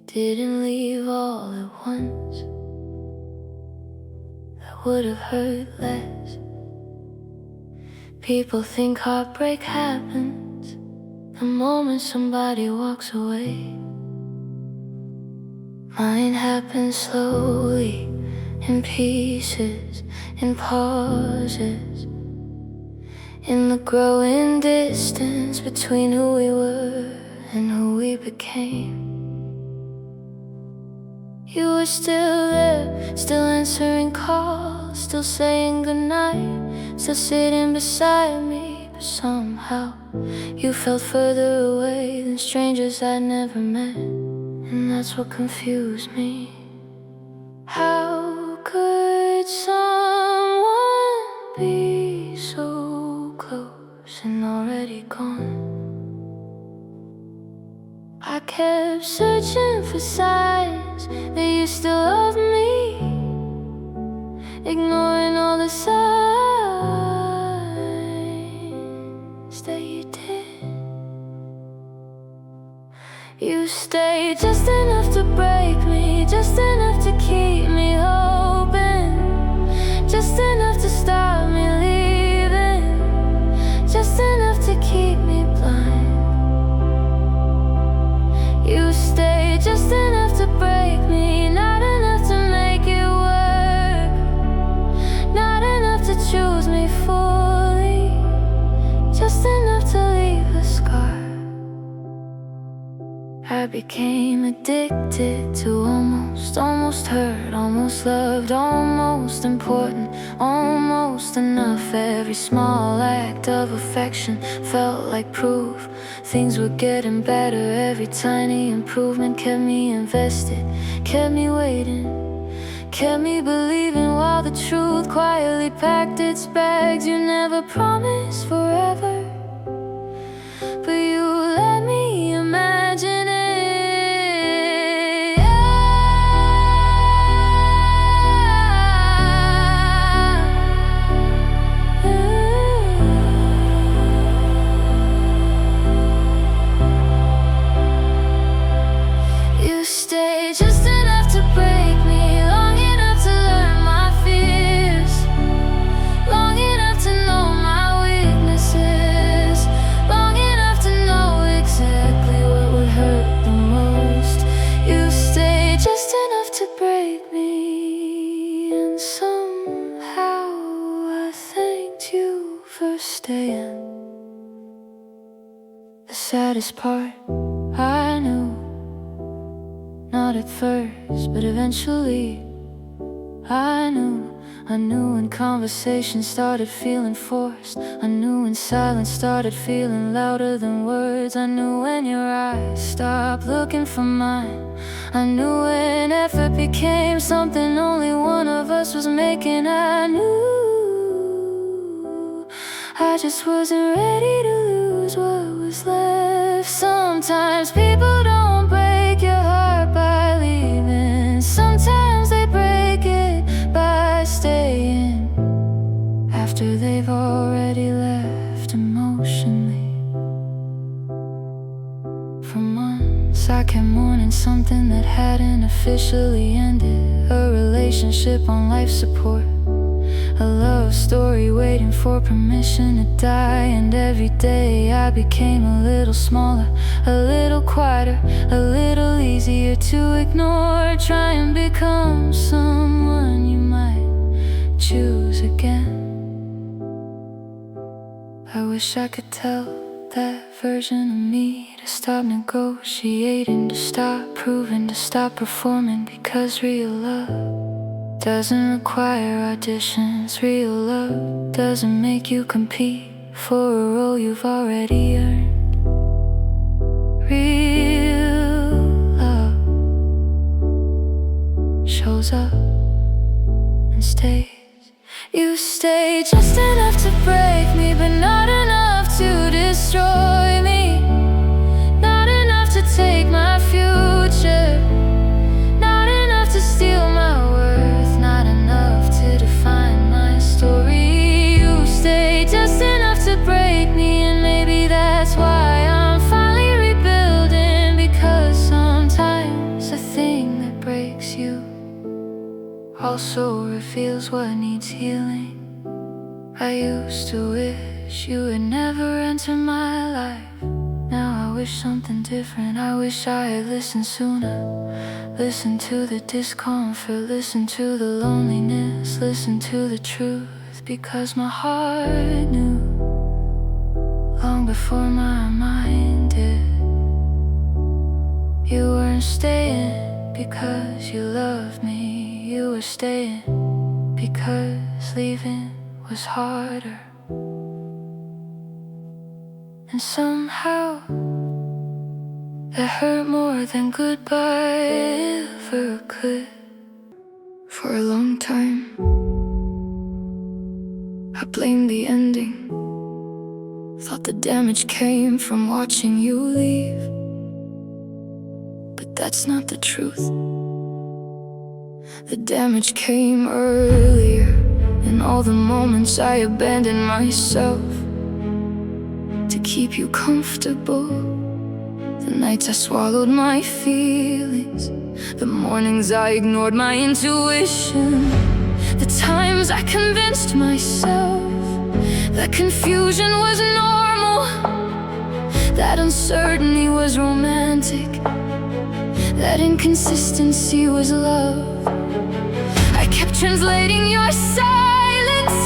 didn't leave all at once. That would have hurt less. People think heartbreak happens the moment somebody walks away. Mine happens slowly, in pieces, in pauses, in the growing distance between who we were and who we became. You were still there, still answering calls, still saying goodnight, still sitting beside me. But somehow you felt further away than strangers I'd never met, and that's what confused me. How could someone be so close and already gone? I kept searching for signs that you still love me, ignoring all the signs that you did. You stayed just enough to break me, just enough to keep me hoping, just enough to stop me leaving, just enough to keep me blind. You stayed just enough to break me, not enough to make it work, not enough to choose me fully, just enough to leave a scar. I became addicted to almost hurt, almost loved, almost important, almost enough. Every small act of affection felt like proof things were getting better. Every tiny improvement kept me invested, kept me waiting, kept me believing, while the truth quietly packed its bags. You never promised forever, but you let me imagine it. You stayed just enough to break me, long enough to learn my fears, long enough to know my weaknesses, long enough to know exactly what would hurt the most. You stayed just enough to break me, and somehow I thanked you for staying. The saddest part, I knew, not at first, but eventually I knew when conversation started feeling forced. I knew when silence started feeling louder than words. I knew when your eyes stopped looking for mine. I knew when effort became something only one of us was making. I knew I just wasn't ready to lose what was left. Sometimes people don't break your heart by leaving, sometimes they break it by staying after they've already left emotionally. For months I kept mourning something that hadn't officially ended, a relationship on life support, a love story waiting for permission to die. And every day I became a little smaller, a little quieter, a little easier to ignore. Try and become someone you might choose again. I wish I could tell that version of me to stop negotiating, to stop proving, to stop performing, because real love doesn't require auditions. Real love doesn't make you compete for a role you've already earned. Real love shows up and stays. You stay just enough to break me, but not enough to destroy me, not enough to take my future, not enough to steal my worth, not enough to define my story. You stay just enough to break me, and maybe that's why I'm finally rebuilding, because sometimes I also reveals what needs healing. I used to wish you would never enter my life. Now I wish something different. I wish I had listened sooner. Listen to the discomfort, listen to the loneliness, listen to the truth. Because my heart knew long before my mind did. You weren't staying because you loved me. You were staying because leaving was harder. And somehow it hurt more than goodbye ever could. For a long time I blamed the ending. Thought the damage came from watching you leave. But that's not the truth. The damage came earlier, in all the moments I abandoned myself to keep you comfortable. The nights I swallowed my feelings, the mornings I ignored my intuition, the times I convinced myself that confusion was normal, that uncertainty was romantic, that inconsistency was love. I kept translating your silence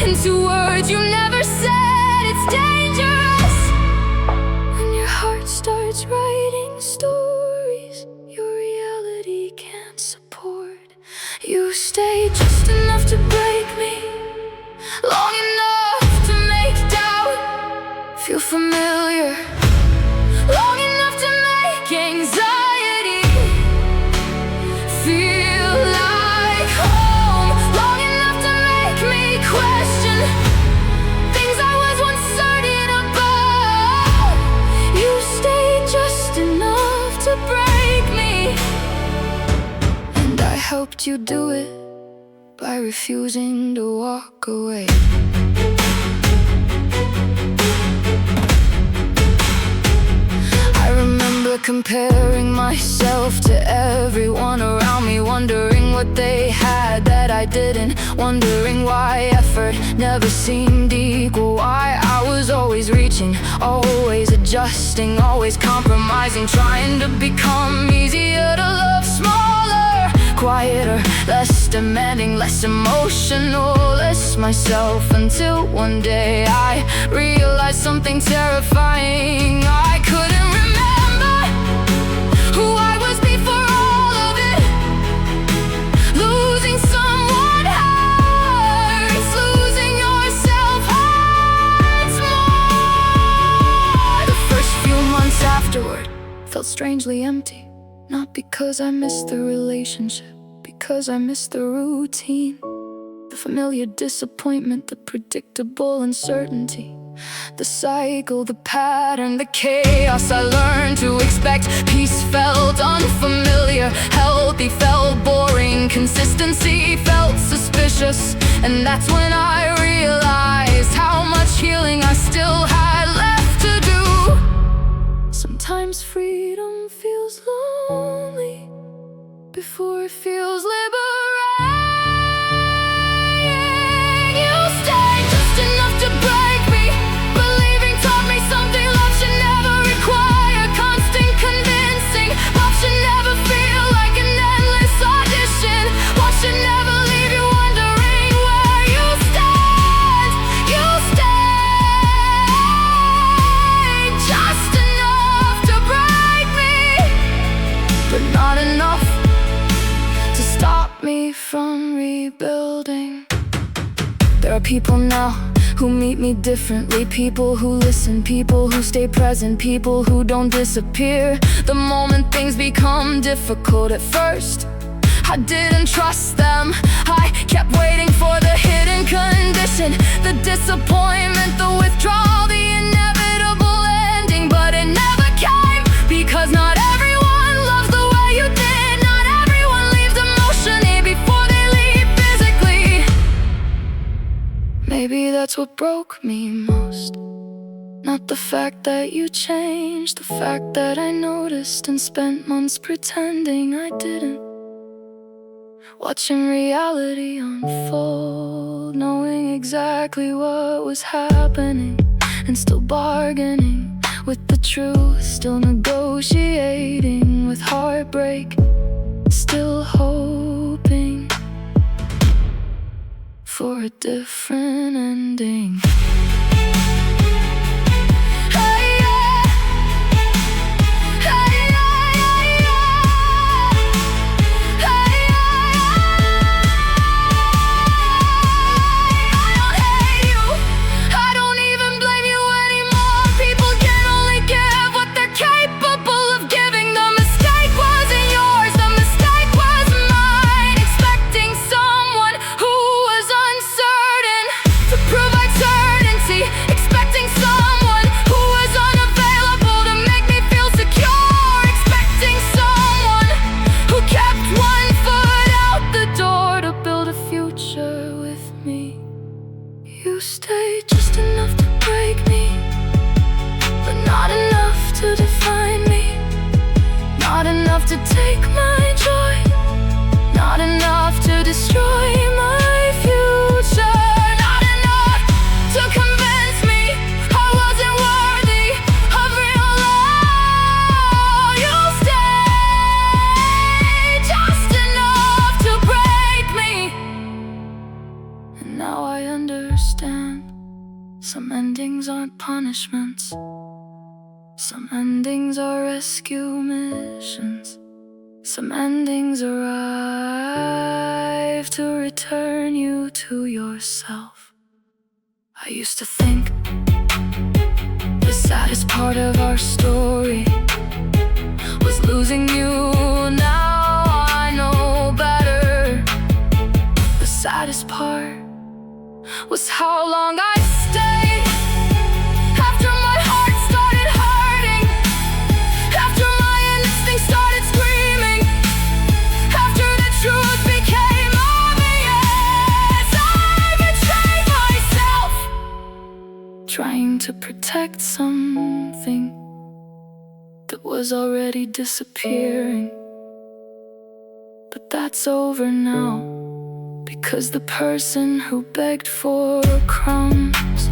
into words you never said. It's dangerous when your heart starts writing stories your reality can't support. You stay just enough to break me, long enough to make doubt feel familiar, long enough to make anxiety feel like home, long enough to make me question things I was once certain about. You stayed just enough to break me, and I helped you do it by refusing to walk away. I remember comparing myself to everyone around me, wondering what they had that I didn't, wondering why effort never seemed equal, why I was always reaching, always adjusting, always compromising, trying to become easier to love, smaller, quieter, less demanding, less emotional, less myself, until one day I realized something terrifying. I couldn't remember who I was before all of it. Losing someone hurts, losing yourself hurts more. The first few months afterward felt strangely empty, not because I missed the relationship, because I missed the routine, the familiar disappointment, the predictable uncertainty, the cycle, the pattern, the chaos I learned to expect. Peace felt unfamiliar, healthy felt boring, consistency felt suspicious. And that's when I realized how much healing I still had left to do. Sometimes freedom feels lonely before it feels liberating. You stayed just enough to break me. Believing taught me something love should never require constant convincing. Love should never feel like an endless audition. Love should never leave you wondering where you stand. You stayed just enough to break me, but not enough to stop me from rebuilding. There are people now who meet me differently, people who listen, people who stay present, people who don't disappear the moment things become difficult. At first I didn't trust them, I kept waiting for the hidden condition, the disappointment, the withdrawal, the inevitable ending. But it never came, because not everyone loves the way you did. Not everyone leaves emotionally before they leave physically. Maybe that's what broke me most, not the fact that you changed, the fact that I noticed and spent months pretending I didn't. watching reality unfold, knowing exactly what was happening, and still bargaining with the truth, still negotiating with heartbreak, still hoping for a different ending. You stayed just enough to break me, but not enough to define me. Not enough to take my joy, not enough to destroy my future. Not enough to convince me I wasn't worthy of real love. You stayed just enough to break me, and now I understand. Some endings aren't punishments, some endings are rescue missions. Some endings arrive to return you to yourself. I used to think the saddest part of our story was losing you. Now I know better. The saddest part was how long I stayed after my heart started hurting, after my instincts started screaming, after the truth became obvious. I betrayed myself, trying to protect something that was already disappearing. But that's over now, because the person who begged for crumbs